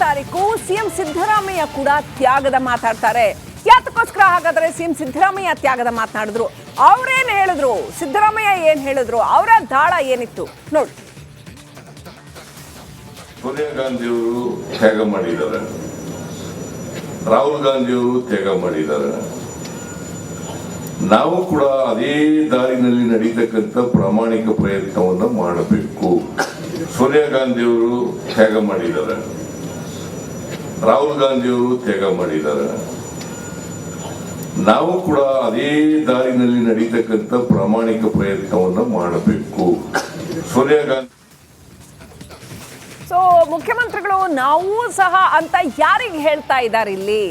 ತಾರೀಕು ಸಿಎಂ ಸಿದ್ದರಾಮಯ್ಯ ಕೂಡ ತ್ಯಾಗದ ಮಾತಾಡ್ತಾರೆ. ಯಾತಕ್ಕೋಸ್ಕರ ಹಾಗಾದ್ರೆ ಸಿಎಂ ಸಿದ್ದರಾಮಯ್ಯ ತ್ಯಾಗದ ಮಾತನಾಡಿದ್ರು? ಅವ್ರೇನ್ ಹೇಳಿದ್ರು? ಸಿದ್ದರಾಮಯ್ಯ ಏನ್ ಹೇಳಿದ್ರು? ಅವರ ದಾಳ ಏನಿತ್ತು ನೋಡಿ. ಸೋನಿಯಾ ಗಾಂಧಿ ಅವರು ತ್ಯಾಗ ಮಾಡಿದ್ದಾರೆ, ರಾಹುಲ್ ಗಾಂಧಿ ಅವರು ತ್ಯಾಗ ಮಾಡಿದ್ದಾರೆ. ನಾವು ಕೂಡ ಅದೇ ದಾರಿನಲ್ಲಿ ನಡೀತಕ್ಕಂಥ ಪ್ರಾಮಾಣಿಕ ಪ್ರಯತ್ನವನ್ನು ಮಾಡಬೇಕು. ಸೋನಿಯಾ ಗಾಂಧಿ ಅವರು ತ್ಯಾಗ ಮಾಡಿದ್ದಾರೆ, ರಾಹುಲ್ ಗಾಂಧಿ ಅವರು ತ್ಯಾಗ ಮಾಡಿದ್ದಾರೆ. ನಾವು ಕೂಡ ಅದೇ ದಾರಿನಲ್ಲಿ ನಡೀತಕ್ಕಂಥ ಪ್ರಾಮಾಣಿಕ ಪ್ರಯತ್ನವನ್ನು ಮಾಡಬೇಕು. ಸೋನಿಯಾ ಗಾಂಧಿ ಮುಖ್ಯಮಂತ್ರಿಗಳು ನಾವು ಸಹ ಅಂತ ಯಾರಿಗೆ ಹೇಳ್ತಾ ಇದ್ದಾರೆ ಇಲ್ಲಿ?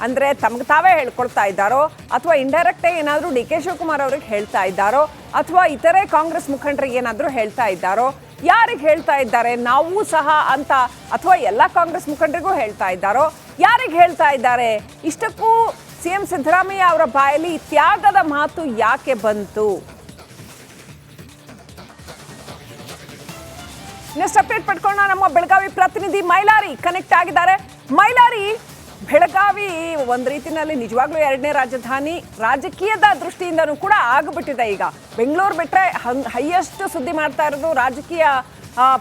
ಅಂದ್ರೆ ತಮ್ಗೆ ತಾವೇ ಹೇಳ್ಕೊಳ್ತಾ ಇದ್ದಾರೋ ಅಥವಾ ಇಂಡೈರೆಕ್ಟ್ ಏನಾದರೂ ಡಿ ಕೆ ಶಿವಕುಮಾರ್ ಅವ್ರಿಗೆ ಹೇಳ್ತಾ ಇದ್ದಾರೋ ಅಥವಾ ಇತರೆ ಕಾಂಗ್ರೆಸ್ ಮುಖಂಡರಿಗೆ ಏನಾದರೂ ಹೇಳ್ತಾ ಇದ್ದಾರೋ? ಯಾರಿಗೆ ಹೇಳ್ತಾ ಇದ್ದಾರೆ ನಾವು ಸಹ ಅಂತ? ಅಥವಾ ಎಲ್ಲ ಕಾಂಗ್ರೆಸ್ ಮುಖಂಡರಿಗೂ ಹೇಳ್ತಾ ಇದ್ದಾರೋ? ಯಾರಿಗೆ ಹೇಳ್ತಾ ಇದ್ದಾರೆ? ಇಷ್ಟಕ್ಕೂ ಸಿಎಂ ಸಿದ್ದರಾಮಯ್ಯ ಅವರ ಬಾಯಲ್ಲಿ ತ್ಯಾಗದ ಮಾತು ಯಾಕೆ ಬಂತು? ನೆಕ್ಸ್ಟ್ ಅಪ್ಡೇಟ್ ಪಡ್ಕೊಳ್ಳೋಣ. ನಮ್ಮ ಬೆಳಗಾವಿ ಪ್ರತಿನಿಧಿ ಮೈಲಾರಿ ಕನೆಕ್ಟ್ ಆಗಿದ್ದಾರೆ. ಮೈಲಾರಿ, ಬೆಳಗಾವಿ ಒಂದು ರೀತಿಯಲ್ಲಿ ನಿಜವಾಗ್ಲೂ ಎರಡನೇ ರಾಜಧಾನಿ ರಾಜಕೀಯದ ದೃಷ್ಟಿಯಿಂದನೂ ಕೂಡ ಆಗಿಬಿಟ್ಟಿದೆ. ಈಗ ಬೆಂಗಳೂರು ಬಿಟ್ಟರೆ ಹೈಯೆಸ್ಟ್ ಸುದ್ದಿ ಮಾಡ್ತಾ ಇರೋದು ರಾಜಕೀಯ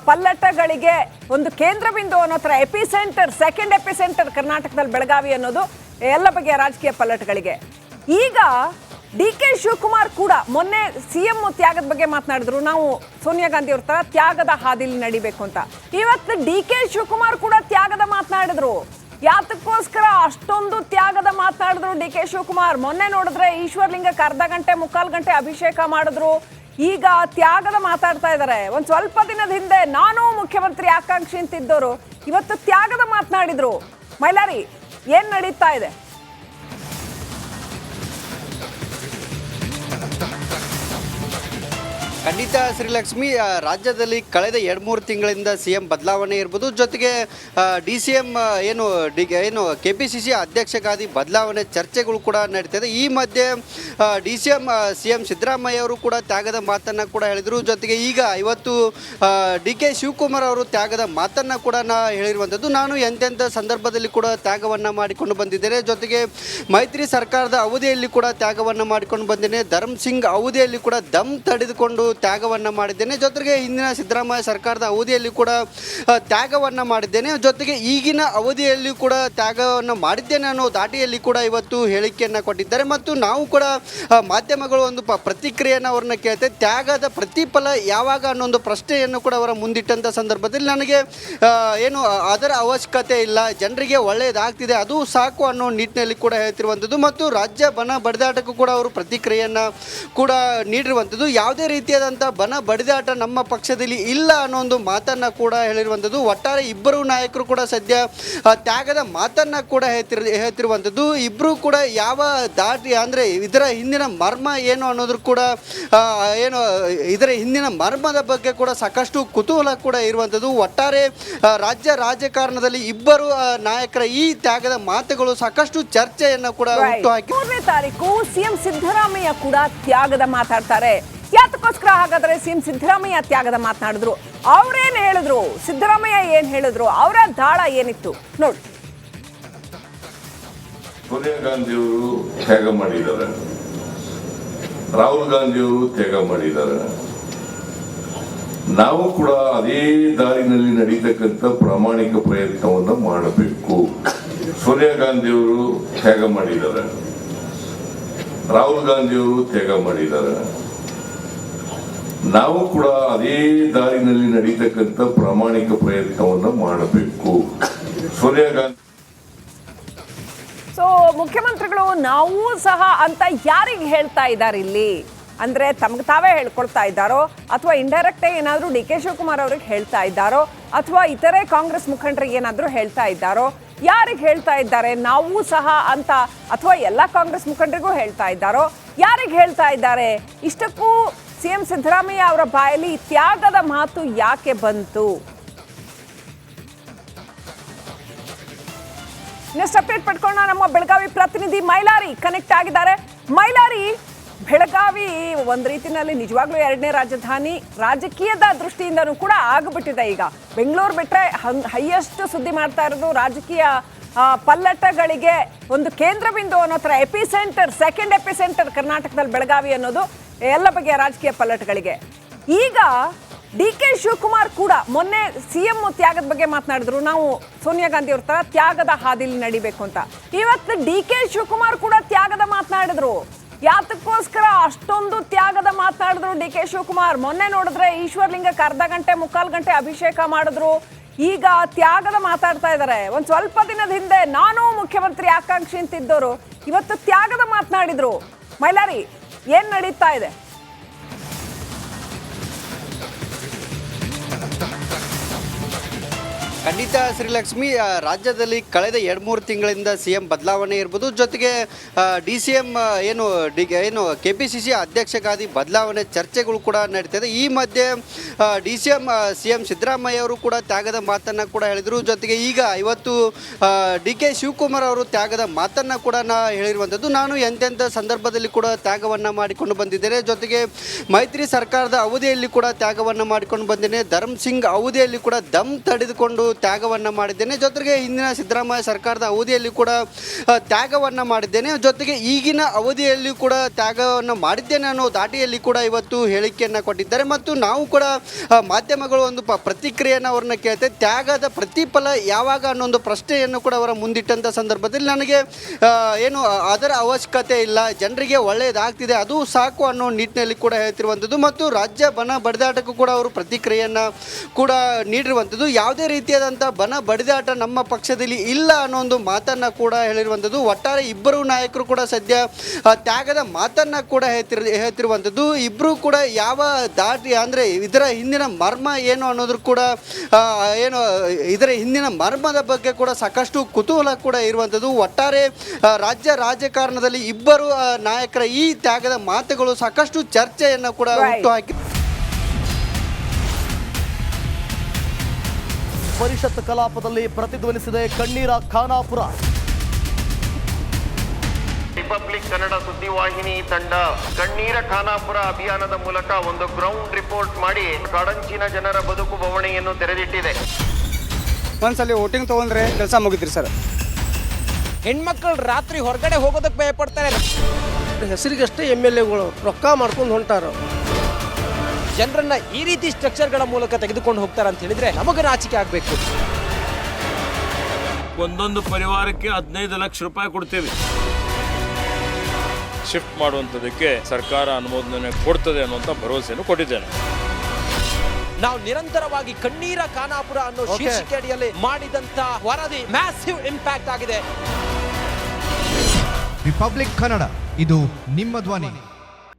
ಪಲ್ಲಟಗಳಿಗೆ ಒಂದು ಕೇಂದ್ರ ಬಿಂದು ಅನ್ನೋ ಥರ ಎಪಿಸೆಂಟರ್, ಸೆಕೆಂಡ್ ಎಪಿಸೆಂಟರ್ ಕರ್ನಾಟಕದಲ್ಲಿ ಬೆಳಗಾವಿ ಅನ್ನೋದು ಎಲ್ಲ ಬಗೆಯ ರಾಜಕೀಯ ಪಲ್ಲಟಗಳಿಗೆ. ಈಗ ಡಿ ಕೆ ಶಿವಕುಮಾರ್ ಕೂಡ ಮೊನ್ನೆ ಸಿಎಂ ತ್ಯಾಗದ ಬಗ್ಗೆ ಮಾತನಾಡಿದ್ರು. ನಾವು ಸೋನಿಯಾ ಗಾಂಧಿ ಅವ್ರ ತರ ತ್ಯಾಗದ ಹಾದಿಲಿ ನಡಿಬೇಕು ಅಂತ. ಇವತ್ತು ಡಿ ಕೆ ಶಿವಕುಮಾರ್ ಕೂಡ ತ್ಯಾಗದ ಮಾತನಾಡಿದ್ರು. ಯಾತಕ್ಕೋಸ್ಕರ ಅಷ್ಟೊಂದು ತ್ಯಾಗದ ಮಾತನಾಡಿದ್ರು ಡಿ ಕೆ ಶಿವಕುಮಾರ್? ಮೊನ್ನೆ ನೋಡಿದ್ರೆ ಈಶ್ವರ್ಲಿಂಗಕ್ಕೆ ಅರ್ಧ ಗಂಟೆ ಮುಕ್ಕಾಲು ಗಂಟೆ ಅಭಿಷೇಕ ಮಾಡಿದ್ರು. ಈಗ ತ್ಯಾಗದ ಮಾತಾಡ್ತಾ ಇದ್ದಾರೆ. ಒಂದ್ ಸ್ವಲ್ಪ ದಿನದ ಹಿಂದೆ ನಾನು ಮುಖ್ಯಮಂತ್ರಿ ಆಕಾಂಕ್ಷಿ ಅಂತಿದ್ದವರು ಇವತ್ತು ತ್ಯಾಗದ ಮಾತನಾಡಿದ್ರು. ಮೈಲಾರಿ, ಏನ್ ನಡೀತಾ ಇದೆ? ಖಂಡಿತ ಶ್ರೀಲಕ್ಷ್ಮಿ, ರಾಜ್ಯದಲ್ಲಿ ಕಳೆದ 2-3 ತಿಂಗಳಿಂದ ಸಿಎಂ ಬದಲಾವಣೆ ಇರ್ಬೋದು, ಜೊತೆಗೆ DCM ಏನು KPCC ಅಧ್ಯಕ್ಷಗಾದಿ ಬದಲಾವಣೆ ಚರ್ಚೆಗಳು ಕೂಡ ನಡೀತಿದೆ. ಈ ಮಧ್ಯೆ DCM ಸಿಎಂ ಸಿದ್ದರಾಮಯ್ಯ ಅವರು ಕೂಡ ತ್ಯಾಗದ ಮಾತನ್ನು ಕೂಡ ಹೇಳಿದರು. ಜೊತೆಗೆ ಈಗ ಇವತ್ತು ಡಿ ಕೆ ಶಿವಕುಮಾರ್ ಅವರು ತ್ಯಾಗದ ಮಾತನ್ನು ಕೂಡ ಹೇಳಿರುವಂಥದ್ದು. ನಾನು ಎಂತೆಂಥ ಸಂದರ್ಭದಲ್ಲಿ ಕೂಡ ತ್ಯಾಗವನ್ನು ಮಾಡಿಕೊಂಡು ಬಂದಿದ್ದೇನೆ, ಜೊತೆಗೆ ಮೈತ್ರಿ ಸರ್ಕಾರದ ಅವಧಿಯಲ್ಲಿ ಕೂಡ ತ್ಯಾಗವನ್ನು ಮಾಡಿಕೊಂಡು ಬಂದೇನೆ, ಧರ್ಮ್ ಸಿಂಗ್ ಅವಧಿಯಲ್ಲಿ ಕೂಡ ದಮ್ ತಡೆದುಕೊಂಡು ತ್ಯಾಗವನ್ನು ಮಾಡಿದ್ದೇನೆ, ಜೊತೆಗೆ ಹಿಂದಿನ ಸಿದ್ದರಾಮಯ್ಯ ಸರ್ಕಾರದ ಅವಧಿಯಲ್ಲಿ ಕೂಡ ತ್ಯಾಗವನ್ನು ಮಾಡಿದ್ದೇನೆ, ಜೊತೆಗೆ ಈಗಿನ ಅವಧಿಯಲ್ಲಿ ಕೂಡ ತ್ಯಾಗವನ್ನು ಮಾಡಿದ್ದೇನೆ ಅನ್ನೋ ದಾಟಿಯಲ್ಲಿ ಕೂಡ ಇವತ್ತು ಹೇಳಿಕೆಯನ್ನು ಕೊಟ್ಟಿದ್ದಾರೆ. ಮತ್ತು ನಾವು ಕೂಡ ಮಾಧ್ಯಮಗಳು ಒಂದು ಪ್ರತಿಕ್ರಿಯೆಯನ್ನು ಅವ್ರನ್ನ ಕೇಳ್ತೇವೆ. ತ್ಯಾಗದ ಪ್ರತಿಫಲ ಯಾವಾಗ ಅನ್ನೋ ಒಂದು ಪ್ರಶ್ನೆಯನ್ನು ಕೂಡ ಅವರ ಮುಂದಿಟ್ಟಂಥ ಸಂದರ್ಭದಲ್ಲಿ ನನಗೆ ಏನು ಅದರ ಅವಶ್ಯಕತೆ ಇಲ್ಲ, ಜನರಿಗೆ ಒಳ್ಳೆಯದಾಗ್ತಿದೆ ಅದು ಸಾಕು ಅನ್ನೋ ನಿಟ್ಟಿನಲ್ಲಿ ಕೂಡ ಹೇಳ್ತಿರುವಂಥದ್ದು. ಮತ್ತು ರಾಜ್ಯ ಬನ ಬಡಿದಾಟಕ್ಕೂ ಕೂಡ ಅವರು ಪ್ರತಿಕ್ರಿಯೆಯನ್ನು ಕೂಡ ನೀಡಿರುವಂಥದ್ದು. ಯಾವುದೇ ರೀತಿಯಾದಂಥ ಬನ ಬಡಿದಾಟ ನಮ್ಮ ಪಕ್ಷದಲ್ಲಿ ಇಲ್ಲ ಅನ್ನೋ ಒಂದು ಮಾತನ್ನು ಕೂಡ ಹೇಳಿರುವಂಥದ್ದು. ಒಟ್ಟಾರೆ ಇಬ್ಬರು ನಾಯಕರು ಕೂಡ ಸದ್ಯ ತ್ಯಾಗದ ಮಾತನ್ನು ಕೂಡ ಹೇಳ್ತಿರುವಂಥದ್ದು. ಇಬ್ಬರು ಕೂಡ ಯಾವ ದಾಟಿ ಅಂದರೆ ಇದರ ಹಿಂದಿನ ಮರ್ಮ ಏನು ಅನ್ನೋದ್ರ ಕೂಡ ಇದರ ಹಿಂದಿನ ಮರ್ಮದ ಬಗ್ಗೆ ಕೂಡ ಸಾಕಷ್ಟು ಕುತೂಹಲ ಕೂಡ ಇರುವಂಥದ್ದು. ಒಟ್ಟಾರೆ ರಾಜ್ಯ ರಾಜಕಾರಣದಲ್ಲಿ ಇಬ್ಬರು ನಾಯಕರ ಈ ತ್ಯಾಗದ ಮಾತುಗಳು ಸಾಕಷ್ಟು ಚರ್ಚೆಯನ್ನು ಕೂಡ ಹುಟ್ಟುಹಾಕಿ. 3ನೇ ತಾರೀಕು ಸಿಎಂ ಸಿದ್ದರಾಮಯ್ಯ ಕೂಡ ತ್ಯಾಗದ ಮಾತಾಡ್ತಾರೆ. ಯಾತಕ್ಕೋಸ್ಕರ ಹಾಗಾದ್ರೆ ಸಿಎಂ ಸಿದ್ದರಾಮಯ್ಯ ತ್ಯಾಗದ ಮಾತನಾಡಿದ್ರು? ಅವ್ರೇನ್ ಹೇಳಿದ್ರು? ಸಿದ್ದರಾಮಯ್ಯ ಏನ್ ಹೇಳಿದ್ರು? ಅವರ ದಾಳ ಏನಿತ್ತು ನೋಡಿ. ಸೋನಿಯಾ ಗಾಂಧಿ ಅವರು ತ್ಯಾಗ ಮಾಡಿದ್ದಾರೆ, ರಾಹುಲ್ ಗಾಂಧಿ ಅವರು ತ್ಯಾಗ ಮಾಡಿದ್ದಾರೆ. ನಾವು ಕೂಡ ಅದೇ ದಾರಿನಲ್ಲಿ ನಡೀತಕ್ಕಂಥ ಪ್ರಾಮಾಣಿಕ ಪ್ರಯತ್ನವನ್ನು ಮಾಡಬೇಕು. ಸೋನಿಯಾ ಗಾಂಧಿ ಅವರು ತ್ಯಾಗ ಮಾಡಿದ್ದಾರೆ, ರಾಹುಲ್ ಗಾಂಧಿ ಅವರು ತ್ಯಾಗ ಮಾಡಿದ್ದಾರೆ. ನಾವು ಕೂಡ ಅದೇ ದಾರಿನಲ್ಲಿ ನಡೀತಕ್ಕಂಥ ಪ್ರಾಮಾಣಿಕ ಪ್ರಯತ್ನವನ್ನು ಮಾಡಬೇಕು. ಸೋನಿಯಾ ಗಾಂಧಿ ಮುಖ್ಯಮಂತ್ರಿಗಳು ನಾವು ಸಹ ಅಂತ ಯಾರಿಗೆ ಹೇಳ್ತಾ ಇದ್ದಾರೆ ಇಲ್ಲಿ? ಅಂದ್ರೆ ತಮ್ಗೆ ತಾವೇ ಹೇಳ್ಕೊಳ್ತಾ ಇದ್ದಾರೋ ಅಥವಾ ಇಂಡೈರೆಕ್ಟ್ ಏನಾದರೂ ಡಿ ಕೆ ಶಿವಕುಮಾರ್ ಅವ್ರಿಗೆ ಹೇಳ್ತಾ ಇದ್ದಾರೋ ಅಥವಾ ಇತರೆ ಕಾಂಗ್ರೆಸ್ ಮುಖಂಡರಿಗೆ ಏನಾದರೂ ಹೇಳ್ತಾ ಇದ್ದಾರೋ? ಯಾರಿಗೆ ಹೇಳ್ತಾ ಇದ್ದಾರೆ ನಾವು ಸಹ ಅಂತ? ಅಥವಾ ಎಲ್ಲ ಕಾಂಗ್ರೆಸ್ ಮುಖಂಡರಿಗೂ ಹೇಳ್ತಾ ಇದ್ದಾರೋ? ಯಾರಿಗೆ ಹೇಳ್ತಾ ಇದ್ದಾರೆ? ಇಷ್ಟಕ್ಕೂ ಸಿಎಂ ಸಿದ್ದರಾಮಯ್ಯ ಅವರ ಬಾಯಲ್ಲಿ ತ್ಯಾಗದ ಮಾತು ಯಾಕೆ ಬಂತು? ನೆಕ್ಸ್ಟ್ ಅಪ್ಡೇಟ್ ಪಡ್ಕೊಳ್ಳೋಣ. ನಮ್ಮ ಬೆಳಗಾವಿ ಪ್ರತಿನಿಧಿ ಮೈಲಾರಿ ಕನೆಕ್ಟ್ ಆಗಿದ್ದಾರೆ. ಮೈಲಾರಿ, ಬೆಳಗಾವಿ ಒಂದ್ ರೀತಿನಲ್ಲಿ ನಿಜವಾಗ್ಲೂ ಎರಡನೇ ರಾಜಧಾನಿ ರಾಜಕೀಯದ ದೃಷ್ಟಿಯಿಂದನೂ ಕೂಡ ಆಗ್ಬಿಟ್ಟಿದೆ. ಈಗ ಬೆಂಗಳೂರು ಬಿಟ್ರೆ ಹೈಯೆಸ್ಟ್ ಸುದ್ದಿ ಮಾಡ್ತಾ ಇರೋದು ರಾಜಕೀಯ ಪಲ್ಲಟಗಳಿಗೆ ಒಂದು ಕೇಂದ್ರ ಬಿಂದು ಅನ್ನೋ ಥರ ಎಪಿಸೆಂಟರ್, ಸೆಕೆಂಡ್ ಎಪಿಸೆಂಟರ್ ಕರ್ನಾಟಕದಲ್ಲಿ ಬೆಳಗಾವಿ ಅನ್ನೋದು ಎಲ್ಲ ಬಗೆಯ ರಾಜಕೀಯ ಪಲ್ಲಟಗಳಿಗೆ. ಈಗ DK ಶಿವಕುಮಾರ್ ಕೂಡ ಮೊನ್ನೆ CM ತ್ಯಾಗದ ಬಗ್ಗೆ ಮಾತನಾಡಿದ್ರು. ನಾವು ಸೋನಿಯಾ ಗಾಂಧಿ ಅವ್ರ ತರ ತ್ಯಾಗದ ಹಾದಿಲಿ ನಡಿಬೇಕು ಅಂತ. ಇವತ್ತು DK ಶಿವಕುಮಾರ್ ಕೂಡ ತ್ಯಾಗದ ಮಾತನಾಡಿದ್ರು. ಯಾತಕ್ಕೋಸ್ಕರ ಅಷ್ಟೊಂದು ತ್ಯಾಗದ ಮಾತನಾಡಿದ್ರು DK ಶಿವಕುಮಾರ್? ಮೊನ್ನೆ ನೋಡಿದ್ರೆ ಈಶ್ವರ್ಲಿಂಗಕ್ಕೆ ಅರ್ಧ ಗಂಟೆ ಮುಕ್ಕಾಲು ಗಂಟೆ ಅಭಿಷೇಕ ಮಾಡಿದ್ರು. ಈಗ ತ್ಯಾಗದ ಮಾತಾಡ್ತಾ ಇದ್ದಾರೆ. ಒಂದ್ ಸ್ವಲ್ಪ ದಿನದ ಹಿಂದೆ ನಾನು ಮುಖ್ಯಮಂತ್ರಿ ಆಕಾಂಕ್ಷಿ ಅಂತಿದ್ದವರು ಇವತ್ತು ತ್ಯಾಗದ ಮಾತನಾಡಿದ್ರು. ಮೈಲಾರಿ, ಏನ್ ನಡೀತಾ ಇದೆ? ಖಂಡಿತ ಶ್ರೀಲಕ್ಷ್ಮಿ, ರಾಜ್ಯದಲ್ಲಿ ಕಳೆದ 2-3 ತಿಂಗಳಿಂದ CM ಬದಲಾವಣೆ ಇರ್ಬೋದು, ಜೊತೆಗೆ DCM ಏನು KPCC ಅಧ್ಯಕ್ಷಗಾದಿ ಬದಲಾವಣೆ ಚರ್ಚೆಗಳು ಕೂಡ ನಡೀತಿದೆ. ಈ ಮಧ್ಯೆ DCM CM ಸಿದ್ದರಾಮಯ್ಯ ಅವರು ಕೂಡ ತ್ಯಾಗದ ಮಾತನ್ನು ಕೂಡ ಹೇಳಿದರು. ಜೊತೆಗೆ ಈಗ ಇವತ್ತು DK ಶಿವಕುಮಾರ್ ಅವರು ತ್ಯಾಗದ ಮಾತನ್ನು ಕೂಡ ಹೇಳಿರುವಂಥದ್ದು. ನಾನು ಎಂತೆಂಥ ಸಂದರ್ಭದಲ್ಲಿ ಕೂಡ ತ್ಯಾಗವನ್ನು ಮಾಡಿಕೊಂಡು ಬಂದಿದ್ದೇನೆ, ಜೊತೆಗೆ ಮೈತ್ರಿ ಸರ್ಕಾರದ ಅವಧಿಯಲ್ಲಿ ಕೂಡ ತ್ಯಾಗವನ್ನು ಮಾಡಿಕೊಂಡು ಬಂದಿದ್ದೇನೆ, ಧರ್ಮ್ ಸಿಂಗ್ ಅವಧಿಯಲ್ಲಿ ಕೂಡ ದಮ್ ತಡೆದುಕೊಂಡು ತ್ಯಾಗವನ್ನು ಮಾಡಿದ್ದೇನೆ, ಜೊತೆಗೆ ಹಿಂದಿನ ಸಿದ್ದರಾಮಯ್ಯ ಸರ್ಕಾರದ ಅವಧಿಯಲ್ಲಿ ಕೂಡ ತ್ಯಾಗವನ್ನು ಮಾಡಿದ್ದೇನೆ, ಜೊತೆಗೆ ಈಗಿನ ಅವಧಿಯಲ್ಲಿ ಕೂಡ ತ್ಯಾಗವನ್ನು ಮಾಡಿದ್ದೇನೆ ಅನ್ನೋ ದಾಟಿಯಲ್ಲಿ ಕೂಡ ಇವತ್ತು ಹೇಳಿಕೆಯನ್ನು ಕೊಟ್ಟಿದ್ದಾರೆ. ಮತ್ತು ನಾವು ಕೂಡ ಮಾಧ್ಯಮಗಳು ಒಂದು ಪ್ರತಿಕ್ರಿಯೆಯನ್ನು ಅವ್ರನ್ನ ಕೇಳ್ತೇವೆ. ತ್ಯಾಗದ ಪ್ರತಿಫಲ ಯಾವಾಗ ಅನ್ನೋ ಒಂದು ಪ್ರಶ್ನೆಯನ್ನು ಕೂಡ ಅವರ ಮುಂದಿಟ್ಟಂಥ ಸಂದರ್ಭದಲ್ಲಿ ನನಗೆ ಏನು ಅದರ ಅವಶ್ಯಕತೆ ಇಲ್ಲ, ಜನರಿಗೆ ಒಳ್ಳೆಯದಾಗ್ತಿದೆ ಅದು ಸಾಕು ಅನ್ನೋ ನಿಟ್ಟಿನಲ್ಲಿ ಕೂಡ ಹೇಳ್ತಿರುವಂಥದ್ದು. ಮತ್ತು ರಾಜ್ಯ ಬನ ಬಡಿದಾಟಕ್ಕೂ ಕೂಡ ಅವರು ಪ್ರತಿಕ್ರಿಯೆಯನ್ನು ಕೂಡ ನೀಡಿರುವಂಥದ್ದು. ಯಾವುದೇ ರೀತಿಯಾದಂಥ ಬನ ಬಡಿದಾಟ ನಮ್ಮ ಪಕ್ಷದಲ್ಲಿ ಇಲ್ಲ ಅನ್ನೋ ಒಂದು ಮಾತನ್ನು ಕೂಡ ಹೇಳಿರುವಂಥದ್ದು. ಒಟ್ಟಾರೆ ಇಬ್ಬರು ನಾಯಕರು ಕೂಡ ಸದ್ಯ ತ್ಯಾಗದ ಮಾತನ್ನು ಕೂಡ ಹೇಳ್ತಿರುವಂಥದ್ದು. ಇಬ್ಬರು ಕೂಡ ಯಾವ ದಾಟಿ ಅಂದರೆ ಇದರ ಹಿಂದಿನ ಮರ್ಮ ಏನು ಅನ್ನೋದ್ರ ಕೂಡ ಇದರ ಹಿಂದಿನ ಮರ್ಮದ ಬಗ್ಗೆ ಕೂಡ ಸಾಕಷ್ಟು ಕುತೂಹಲ ಕೂಡ ಇರುವಂಥದ್ದು. ಒಟ್ಟಾರೆ ರಾಜ್ಯ ರಾಜಕಾರಣದಲ್ಲಿ ಇಬ್ಬರು ನಾಯಕರ ಈ ತ್ಯಾಗದ ಮಾತುಗಳು ಸಾಕಷ್ಟು ಚರ್ಚೆಯನ್ನು ಕೂಡ ಹುಟ್ಟುಹಾಕಿ ಪರಿಷತ್ ಕಲಾಪದಲ್ಲಿ ಪ್ರತಿಧ್ವನಿಸಿದೆ ಕಣ್ಣೀರ ಖಾನಾಪುರ. ರಿಪಬ್ಲಿಕ್ ಕನ್ನಡ ಸುದ್ದಿವಾಹಿನಿ ತಂಡ ಕಣ್ಣೀರ ಖಾನಾಪುರ ಅಭಿಯಾನದ ಮೂಲಕ ಒಂದು ಗ್ರೌಂಡ್ ರಿಪೋರ್ಟ್ ಮಾಡಿ ಕಾಡಂಚಿನ ಜನರ ಬದುಕು ಬವಣೆಯನ್ನು ತೆರೆದಿಟ್ಟಿದೆ. ಒಂದ್ಸಲಿ ವೋಟಿಂಗ್ ತಗೊಂಡ್ರೆ ಕೆಲಸ ಮುಗಿದ್ರಿ ಸರ್. ಹೆಣ್ಮಕ್ಳು ರಾತ್ರಿ ಹೊರಗಡೆ ಹೋಗೋದಕ್ಕೆ ಭಯ ಪಡ್ತಾರೆ. ಹೆಸರಿಗಷ್ಟೇ MLAಗಳು ರೊಕ್ಕ ಮಾಡ್ಕೊಂಡು ಹೊಂಟಾರ. ಜನರನ್ನ ಈ ರೀತಿ ಸ್ಟ್ರಕ್ಚರ್ಗಳ ಮೂಲಕ ತೆಗೆದುಕೊಂಡು ಹೋಗ್ತಾರೆ ಅಂತ ಹೇಳಿದ್ರೆ ನಮಗೆ ನಾಚಿಕೆ ಆಗಬೇಕು. ಒಂದೊಂದು ಪರಿವಾರಕ್ಕೆ 15 ಲಕ್ಷ ರೂಪಾಯಿ ಕೊಡ್ತೇವೆ. ಶಿಫ್ಟ್ ಮಾಡುವಂಥದ್ದಕ್ಕೆ ಸರ್ಕಾರ ಅನುಮೋದನೆ ಕೊಡ್ತದೆ ಅನ್ನುವಂಥ ಭರವಸೆಯನ್ನು ಕೊಟ್ಟಿದ್ದೇನೆ. ನಾವು ನಿರಂತರವಾಗಿ ಕಣ್ಣೀರ ಖಾನಾಪುರ ಅನ್ನೋ ಶೀರ್ಷಿಕೆ ಅಡಿಯಲ್ಲಿ ಮಾಡಿದಂತ ವರದಿ ಮ್ಯಾಸಿವ್ ಇಂಪ್ಯಾಕ್ಟ್ ಆಗಿದೆ. ರಿಪಬ್ಲಿಕ್ ಕನ್ನಡ, ಇದು ನಿಮ್ಮ ಧ್ವನಿ.